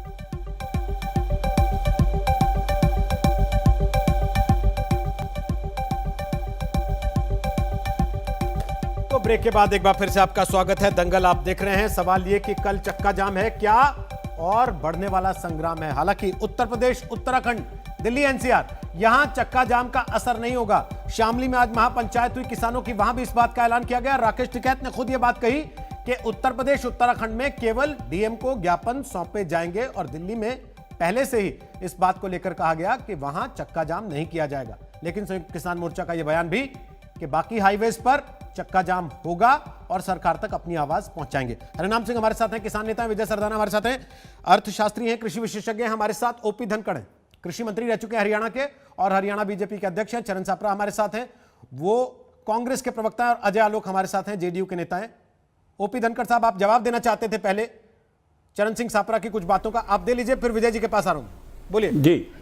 तो ब्रेक के बाद एक बार फिर से आपका स्वागत है, दंगल आप देख रहे हैं। सवाल ये कि कल चक्का जाम है क्या और बढ़ने वाला संग्राम है। हालांकि उत्तर प्रदेश, उत्तराखंड, दिल्ली, एनसीआर, यहां चक्का जाम का असर नहीं होगा। शामली में आज महापंचायत हुई किसानों की, वहां भी इस बात का ऐलान किया गया। राकेश टिकैत ने खुद यह बात कही कि उत्तर प्रदेश, उत्तराखंड में केवल डीएम को ज्ञापन सौंपे जाएंगे, और दिल्ली में पहले से ही इस बात को लेकर कहा गया कि वहां चक्का जाम नहीं किया जाएगा। लेकिन संयुक्त किसान मोर्चा का यह बयान भी कि बाकी हाईवेज पर चक्का जाम होगा और सरकार तक अपनी आवाज पहुंचाएंगे। हरिनाम सिंह हमारे साथ हैं, किसान नेता हैं, विजय सरदाना हमारे साथ हैं, अर्थशास्त्री हैं, कृषि विशेषज्ञ हैं, हमारे साथ ओपी धनखड़ हैं, कृषि मंत्री रह चुके हैं हरियाणा के और हरियाणा बीजेपी के अध्यक्ष हैं। चरण सापरा हमारे साथ हैं, वो कांग्रेस के प्रवक्ता हैं, और अजय आलोक हमारे साथ हैं, जेडीयू के नेता हैं। ओपी धनखड़ साहब, आप जवाब देना चाहते थे पहले चरण सिंह सापरा की कुछ बातों का, आप दे लीजिए, फिर विजय जी के पास आ रहा हूं, बोलिए जी।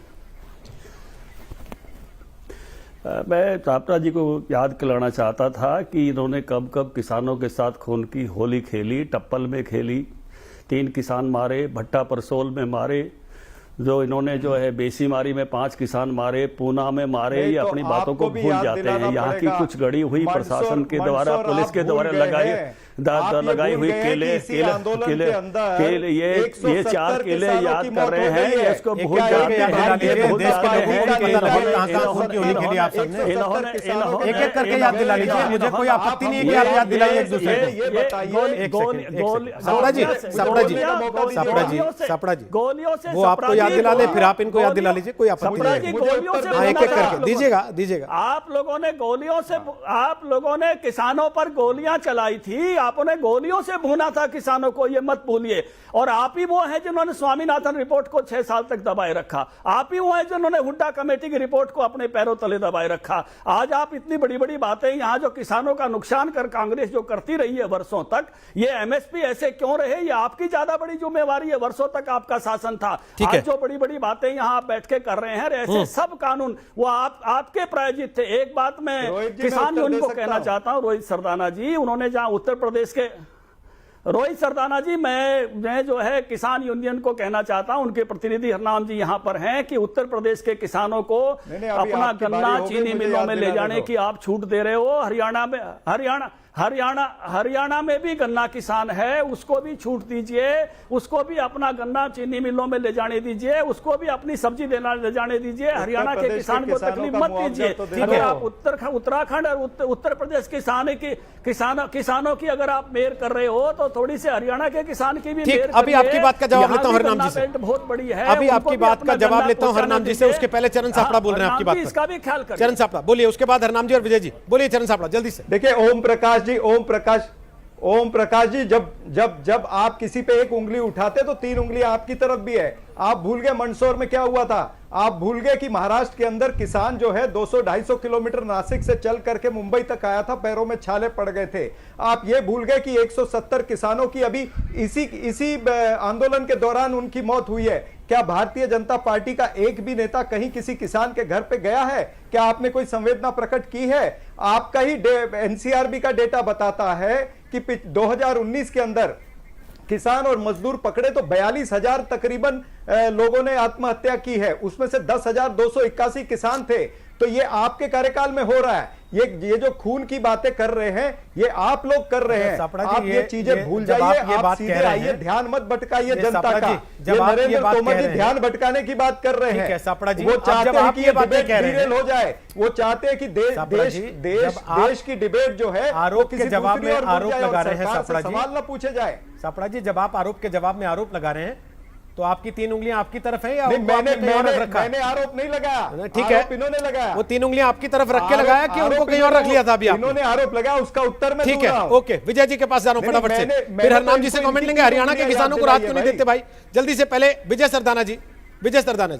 मैं सापरा जी को याद दिलाना चाहता था कि इन्होंने कब कब किसानों के साथ खून की होली खेली। टप्पल में खेली, 3 किसान मारे, भट्टा परसोल में मारे, जो इन्होंने जो है बेसीमारी में 5 किसान मारे, पूना में मारे। ये अपनी बातों को भूल जाते हैं। यहाँ की कुछ गड़ी हुई प्रशासन के द्वारा, पुलिस के द्वारा लगाई हुई केले, ये 4 केले याद कर रहे हैं, इसको भूल जाते हैं। एक एक करके याद दिला लीजिए, मुझे कोई आपत्ति नहीं है कि आप याद दिलाइए एक दूसरे को। सापड़ा जी, गोलियों से वो आपको याद दिला ले, फिर आप इनको याद दिला लीजिए, कोई आपत्ति नहीं है। एक एक करके दीजिएगा। आप लोगों ने गोलियों से, आप लोगों ने किसानों पर गोलियां चलाई थी, आपने गोलियों से भूना था किसानों को, ये मत भूलिए। और आप ही वो हैं जिन्होंने स्वामीनाथन रिपोर्ट को 6 साल तक दबाए रखा। आप ही वो हैं जिन्होंने हुड्डा कमेटी की रिपोर्ट को अपने पैरों तले दबाए रखा। आज आप इतनी बड़ी बड़ी बातें यहाँ जो किसानों का नुकसान कर कांग्रेस जो करती रही है वर्षों तक, ये एमएसपी ऐसे क्यों रहे, ये आपकी ज्यादा बड़ी जिम्मेवारी है। वर्षों तक आपका शासन था। आज जो बड़ी बड़ी बातें यहाँ आप बैठ के कर रहे हैं, ऐसे सब कानून वो आपके प्रायोजित थे। एक बात मैं किसान यूनियन को कहना चाहता हूँ, रोहित सरदाना जी, उन्होंने जहां उत्तर प्रदेश के रोहित सरदाना जी, मैं जो है किसान यूनियन को कहना चाहता हूं, उनके प्रतिनिधि हरनाम जी यहां पर हैं, कि उत्तर प्रदेश के किसानों को अपना गन्ना चीनी मिलों में ले जाने की आप छूट दे रहे हो। हरियाणा में भी गन्ना किसान है, उसको भी छूट दीजिए, उसको भी अपना गन्ना चीनी मिलों में ले जाने दीजिए, उसको भी अपनी सब्जी ले जाने दीजिए। हरियाणा के किसान को तकलीफ मत दीजिए। अगर आप उत्तराखंड और उत्तर प्रदेश किसानों की अगर आप मेयर कर रहे हो तो थोड़ी सी हरियाणा के किसान की भी मेयर। अभी आपकी बात का जवाब लेता हूं हरनाम जी से, बहुत बड़ी है। अभी आपकी बात का जवाब लेता हूं हरनाम जी से, उसके पहले चरण सापड़ा बोल रहे हैं आपकी बात पर, इसका भी ख्याल करें। चरण सापड़ा बोलिए, उसके बाद हरनाम जी और विजय जी। बोलिए चरण सापड़ा जल्दी से। देखिए ओम प्रकाश जी, जब आप किसी पे एक उंगली उठाते तो 3 उंगली आपकी तरफ भी है। आप भूल गए मंदसौर में क्या हुआ था? आप भूल गए कि महाराष्ट्र के अंदर किसान जो है 200-250 किलोमीटर नासिक से चल करके मुंबई तक आया था, पैरों में छाले पड़ गए थे। आप ये भूल गए कि 170 किसानों की अभी इसी आंदोलन के दौरान उनकी मौत हुई है। क्या भारतीय जनता पार्टी का एक भी नेता कहीं किसी किसान के घर पे गया है? क्या आपने कोई संवेदना प्रकट की है? आपका ही एनसीआरबी का डेटा बताता है कि 2019 के अंदर किसान और मजदूर पकड़े तो 42,000 तकरीबन लोगों ने आत्महत्या की है, उसमें से 10,281 किसान थे। तो ये आपके कार्यकाल में हो रहा है। ये जो खून की बातें कर रहे हैं ये आप लोग कर रहे हैं। सापड़ा जी, आप ये चीजें भूल जाइए, आप सीधे आइए, ध्यान मत भटकाइए जनता का। ये नरेंद्र तोमर जी ध्यान भटकाने की बात कर रहे हैं। सापड़ा जी, वो चाहते हैं कि ये डिबेट कह रहे हैं डिरेल हो जाए, वो चाहते हैं कि देश की डिबेट जो है आरोप के जवाब में आरोप लगा रहे हैं सापड़ा जी, सवाल ना पूछे जाए। सापड़ा जी, जब आप आरोप के जवाब में आरोप लगा रहे हैं तो आपकी 3 उंगलियां आपकी तरफ है या मैंने आरोप नहीं लगाया, ठीक है, इन्होंने लगाया। वो 3 उंगलियां आपकी तरफ रख के लगाया कि उनको कहीं और रख लिया था? अभी इन्होंने आरोप लगाया, उसका उत्तर मैं ठीक है, ओके। विजय जी के पास जा रहा हूं फटाफट से, फिर हरनाम जी से कमेंट लेंगे। हरियाणा के किसानों को राहत क्यों नहीं देते भाई? जल्दी से पहले विजय सरदाना जी। विजय सरदाना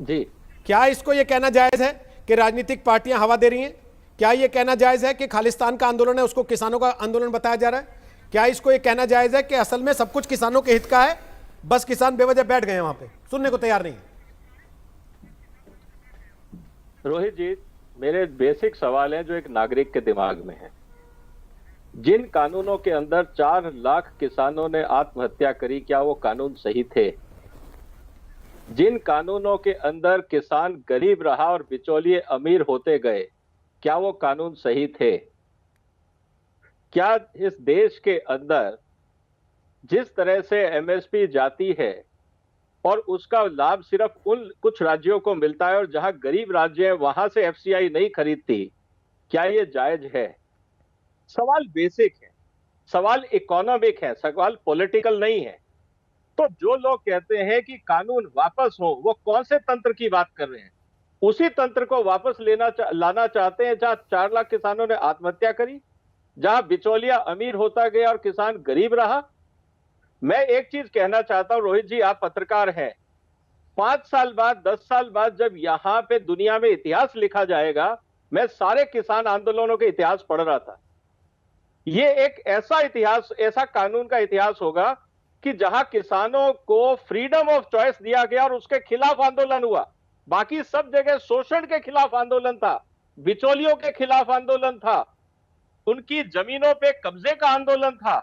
जी, क्या इसको ये कहना जायज है कि राजनीतिक पार्टियां हवा दे रही हैं? क्या ये कहना जायज है कि खालिस्तान का आंदोलन है उसको किसानों का आंदोलन बताया जा रहा है? क्या इसको ये कहना जायज है कि असल में सब कुछ किसानों के हित का है, बस किसान बेवजह बैठ गए वहां पे, सुनने को तैयार नहीं है? रोहित जी, मेरे बेसिक सवाल हैं जो एक नागरिक के दिमाग में है। जिन कानूनों के अंदर 4 लाख किसानों ने आत्महत्या करी, क्या वो कानून सही थे? जिन कानूनों के अंदर किसान गरीब रहा और बिचौलिए अमीर होते गए, क्या वो कानून सही थे? क्या इस देश के अंदर जिस तरह से एमएसपी जाती है और उसका लाभ सिर्फ उन कुछ राज्यों को मिलता है और जहां गरीब राज्य है वहां से एफसीआई नहीं खरीदती, क्या ये जायज है? सवाल बेसिक है, सवाल इकोनॉमिक है, सवाल पॉलिटिकल नहीं है। तो जो लोग कहते हैं कि कानून वापस हो, वो कौन से तंत्र की बात कर रहे हैं? उसी तंत्र को वापस लाना चाहते हैं जहां 4 लाख किसानों ने आत्महत्या करी, जहां बिचौलिया अमीर होता गया और किसान गरीब रहा। मैं एक चीज कहना चाहता हूं रोहित जी, आप पत्रकार हैं, 5 साल बाद 10 साल बाद जब यहां पे दुनिया में इतिहास लिखा जाएगा, मैं सारे किसान आंदोलनों के इतिहास पढ़ रहा था। ये एक ऐसा इतिहास, ऐसा कानून का इतिहास होगा कि जहां किसानों को फ्रीडम ऑफ चॉइस दिया गया और उसके खिलाफ आंदोलन हुआ। बाकी सब जगह शोषण के खिलाफ आंदोलन था, बिचौलियों के खिलाफ आंदोलन था, उनकी जमीनों पे कब्जे का आंदोलन था।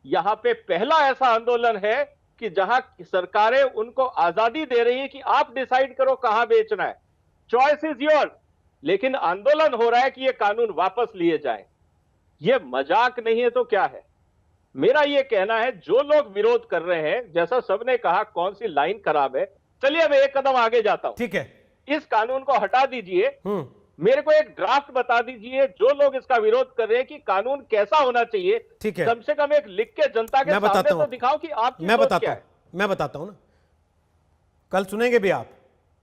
यहां पे पहला ऐसा आंदोलन है कि जहां सरकारें उनको आजादी दे रही है कि आप डिसाइड करो कहां बेचना है, चॉइस इज योर। लेकिन आंदोलन हो रहा है कि ये कानून वापस लिए जाएं। ये मजाक नहीं है तो क्या है? मेरा ये कहना है, जो लोग विरोध कर रहे हैं, जैसा सबने कहा कौन सी लाइन खराब है, चलिए मैं एक कदम आगे जाता हूं। ठीक है, इस कानून को हटा दीजिए, मेरे को एक ड्राफ्ट बता दीजिए। जो लोग इसका विरोध कर रहे हैं कि कानून कैसा होना चाहिए, ठीक है, कम से कम एक लिख के जनता के सामने तो दिखाओ कि आप मैं बताता हूं ना, कल सुनेंगे भी आप,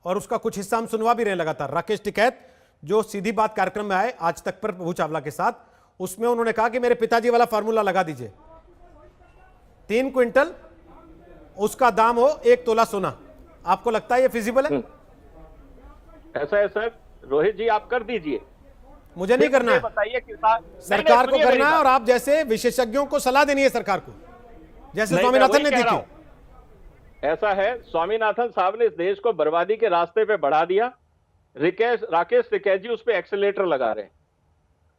और उसका कुछ हिस्सा हम सुनवा भी रहे लगातार। राकेश टिकैत जो सीधी बात कार्यक्रम में आए आज तक पर प्रभु चावला के साथ, उसमें उन्होंने कहा कि मेरे पिताजी वाला फार्मूला लगा दीजिए, 3 क्विंटल उसका दाम हो 1 तोला सोना। आपको लगता है ये फिजिबल है? ऐसा है सर, रोहित जी आप कर दीजिए, मुझे नहीं करना है, बताइए किसान सरकार को करना है, और आप जैसे विशेषज्ञों को सलाह देनी है सरकार को, जैसे स्वामीनाथन ने दी थी। ऐसा है, स्वामीनाथन साहब ने इस देश को बर्बादी के रास्ते पे बढ़ा दिया, राकेश टिकैत जी उस पे एक्सीलेटर लगा रहे हैं।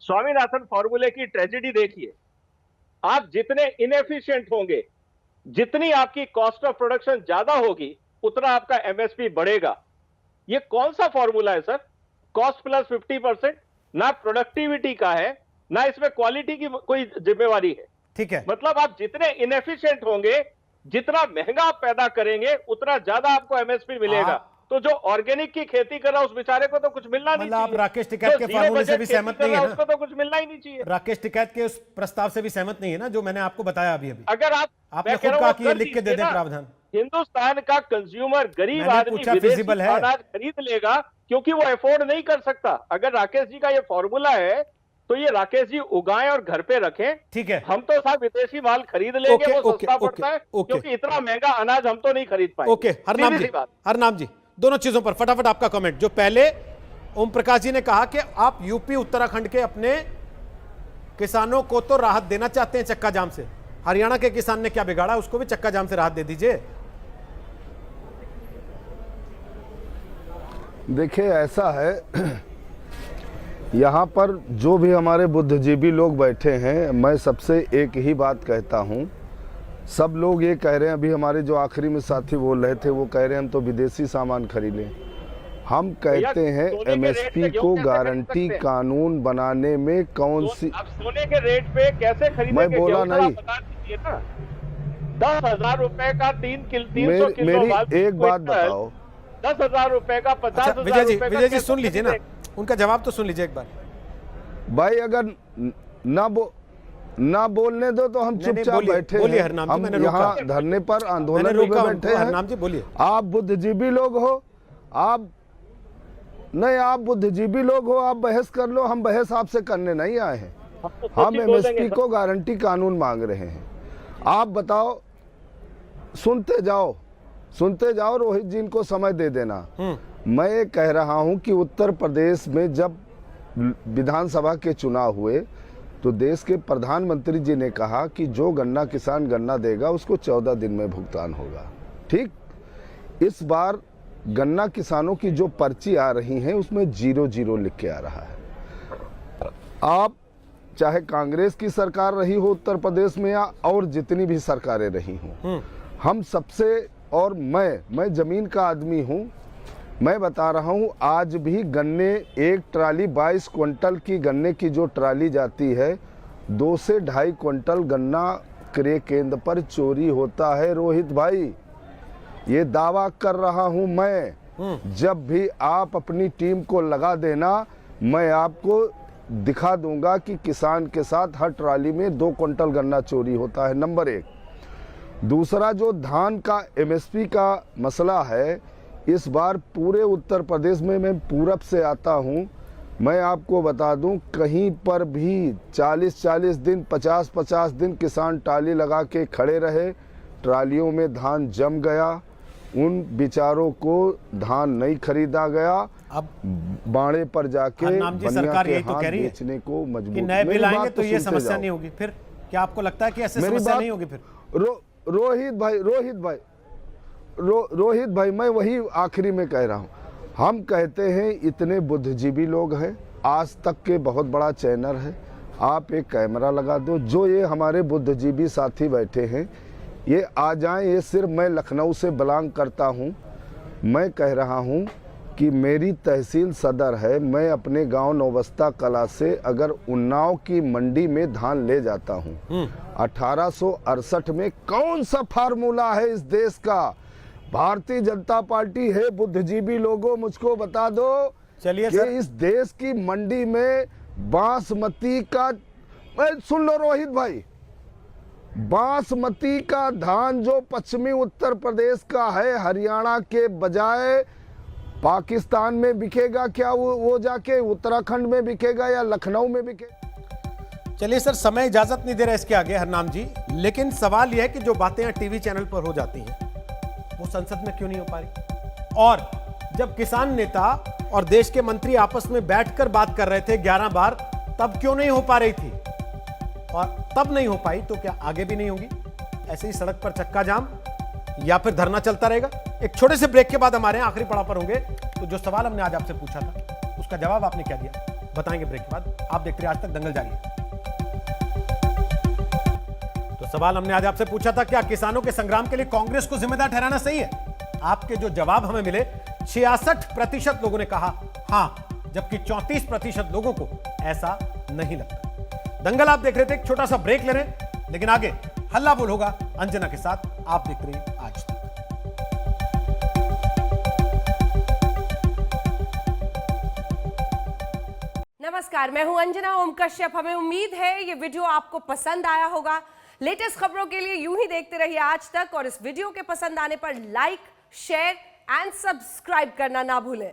स्वामीनाथन फॉर्मूले की ट्रेजेडी देखिए, आप जितने इनएफिशिएंट होंगे, जितनी आपकी कॉस्ट ऑफ प्रोडक्शन ज्यादा होगी, उतना आपका एमएसपी बढ़ेगा। ये कौन सा फॉर्मूला है सर? कॉस्ट प्लस 50%, ना प्रोडक्टिविटी का है, ना इसमें क्वालिटी की कोई जिम्मेवारी है। ठीक है, मतलब आप जितने इनएफिशिएंट होंगे, जितना महंगा आप पैदा करेंगे, उतना ज्यादा आपको एमएसपी मिलेगा। तो जो ऑर्गेनिक की खेती कर रहा है उस बेचारे को तो कुछ मिलना नहीं चाहिए। आप राकेश टिकैत के फार्मूले से भी सहमत नहीं है ना? उसको तो कुछ मिलना ही नहीं चाहिए। राकेश टिकैत के उस प्रस्ताव से भी सहमत नहीं है ना, जो मैंने आपको बताया अभी? अगर आपने खुद कहा कि ये लिख के दे दें प्रावधान। हिंदुस्तान का कंज्यूमर, गरीब आदमी विदेशी अनाज खरीद लेगा क्योंकि वो अफोर्ड नहीं कर सकता। अगर राकेश जी का ये फॉर्मूला है तो ये राकेश जी उगाएं और घर पे रखें। ठीक है, हम तो साहब विदेशी माल खरीद लेंगे, वो सस्ता पड़ता है, क्योंकि इतना महंगा अनाज हम तो नहीं खरीद पाएंगे। ओके, हरनाम जी दोनों चीजों पर फटाफट आपका कमेंट। जो पहले ओम प्रकाश जी ने कहा कि आप यूपी उत्तराखंड के अपने किसानों को तो राहत देना चाहते हैं चक्का जाम से, हरियाणा के किसान ने क्या बिगाड़ा, उसको भी चक्का जाम से राहत दे दीजिए। देखिए ऐसा है, यहाँ पर जो भी हमारे बुद्धिजीवी लोग बैठे हैं, मैं सबसे एक ही बात कहता हूँ। सब लोग ये कह रहे हैं, अभी हमारे जो आखिरी में साथी बोल रहे थे वो कह रहे हैं हम तो विदेशी सामान खरीदें। हम कहते हैं एमएसपी को गारंटी कानून बनाने में कौन सी, अब सोने के रेट पे कैसे खरीदेंगे? मैं बोला नहीं। 10,000 रुपए का 300 किलो मेरी एक बात बताओ, 10,000 रुपए का 50,000 रुपए का। विजय जी सुन लीजिए ना, उनका जवाब तो सुन लीजिए एक बार। भाई अगर ना बोलने दो तो हम चुपचाप बैठे हैं। हम यहाँ धरने पर आंदोलन में बैठे हैं। आप बुद्धिजीवी लोग हो, आप बुद्धिजीवी लोग हो, आप बहस कर लो। हम बहस आपसे करने नहीं आए हैं, हम एमएसपी को गारंटी कानून मांग रहे हैं। आप बताओ, सुनते जाओ रोहित जी, इनको समय दे देना। मैं ये कह रहा हूं कि उत्तर प्रदेश में जब विधानसभा के चुनाव हुए तो देश के प्रधानमंत्री जी ने कहा कि जो गन्ना किसान गन्ना देगा उसको 14 दिन में भुगतान होगा। ठीक, इस बार गन्ना किसानों की जो पर्ची आ रही है उसमें 0-0 लिख के आ रहा है। आप चाहे कांग्रेस की सरकार रही हो उत्तर प्रदेश में या और जितनी भी सरकारें रही हों, हम सबसे, और मैं जमीन का आदमी हूं, मैं बता रहा हूं, आज भी गन्ने एक ट्राली 22 क्विंटल की गन्ने की जो ट्राली जाती है, 2 से 2.5 क्विंटल गन्ना क्रय केंद्र पर चोरी होता है। रोहित भाई, ये दावा कर रहा हूं मैं। जब भी आप अपनी टीम को लगा देना, मैं आपको दिखा दूंगा कि किसान के साथ हर ट्राली में 2 क्विंटल गन्ना चोरी होता है। नंबर 1। दूसरा, जो धान का एमएसपी का मसला है, इस बार पूरे उत्तर प्रदेश में, मैं पूरब से आता हूं, मैं आपको बता दूं, कहीं पर भी 40-40 दिन 50-50 दिन किसान टाली लगा के खड़े रहे, ट्रालियों में धान जम गया, उन बेचारों को धान नहीं खरीदा गया। अब बाड़े पर जाके सरकार यही तो कह रही है बेचने को मजबूर कि नए बिल आएंगे तो ये समस्या नहीं होगी। फिर क्या आपको लगता है कि ऐसे समस्या नहीं होगी? फिर रोहित भाई, मैं वही आखिरी में कह रहा हूं, हम कहते हैं इतने बुद्धिजीवी लोग हैं, आज तक के बहुत बड़ा चैनल है, आप एक कैमरा लगा दो, जो ये हमारे बुद्धिजीवी साथी बैठे हैं ये आ जाएं। ये सिर्फ मैं लखनऊ से बिलोंग करता हूं, मैं कह रहा हूं कि मेरी तहसील सदर है, मैं अपने गांव नौबस्ता कला से अगर उन्नाव की मंडी में धान ले जाता हूं, 1868 में कौन सा फार्मूला है इस देश का? भारतीय जनता पार्टी है। बुद्धिजीवी लोगों, मुझको बता दो, चलिए कि इस देश की मंडी में बासमती का, सुन लो रोहित भाई, बासमती का धान जो पश्चिमी उत्तर प्रदेश का है, हरियाणा के बजाय पाकिस्तान में बिकेगा क्या? वो जाके उत्तराखंड में बिकेगा या लखनऊ में बिकेगा? चलिए सर, समय इजाजत नहीं दे रहा इसके आगे हरनाम जी, लेकिन सवाल यह है कि जो बातें यहाँ टीवी चैनल पर हो जाती हैं वो संसद में क्यों नहीं हो पा रही? और जब किसान नेता और देश के मंत्री आपस में बैठकर बात कर रहे थे 11 बार, तब क्यों नहीं हो पा रही थी? और तब नहीं हो पाई तो क्या आगे भी नहीं होगी? ऐसे ही सड़क पर चक्का जाम या फिर धरना चलता रहेगा? एक छोटे से ब्रेक के बाद हमारे आखिरी पड़ाव पर होंगे। तो जो सवाल हमने आज आपसे पूछा था उसका जवाब आपने क्या दिया, बताएंगे ब्रेक के बाद। आप देखते रहिए आज तक, दंगल जारी है। तो सवाल हमने आज आपसे पूछा था, क्या किसानों के संग्राम के लिए कांग्रेस को जिम्मेदार ठहराना सही है? आपके जो जवाब हमें मिले, 66% लोगों ने कहा हां, जबकि 34% लोगों को ऐसा नहीं लगता। दंगल आप देख रहे थे, एक छोटा सा ब्रेक ले रहे हैं, लेकिन आगे हल्ला बोल होगा अंजना के साथ। आप देख रहे हैं आज तक। नमस्कार, मैं हूं अंजना ओम कश्यप। हमें उम्मीद है ये वीडियो आपको पसंद आया होगा। लेटेस्ट खबरों के लिए यूं ही देखते रहिए आज तक, और इस वीडियो के पसंद आने पर लाइक, शेयर एंड सब्सक्राइब करना ना भूलें।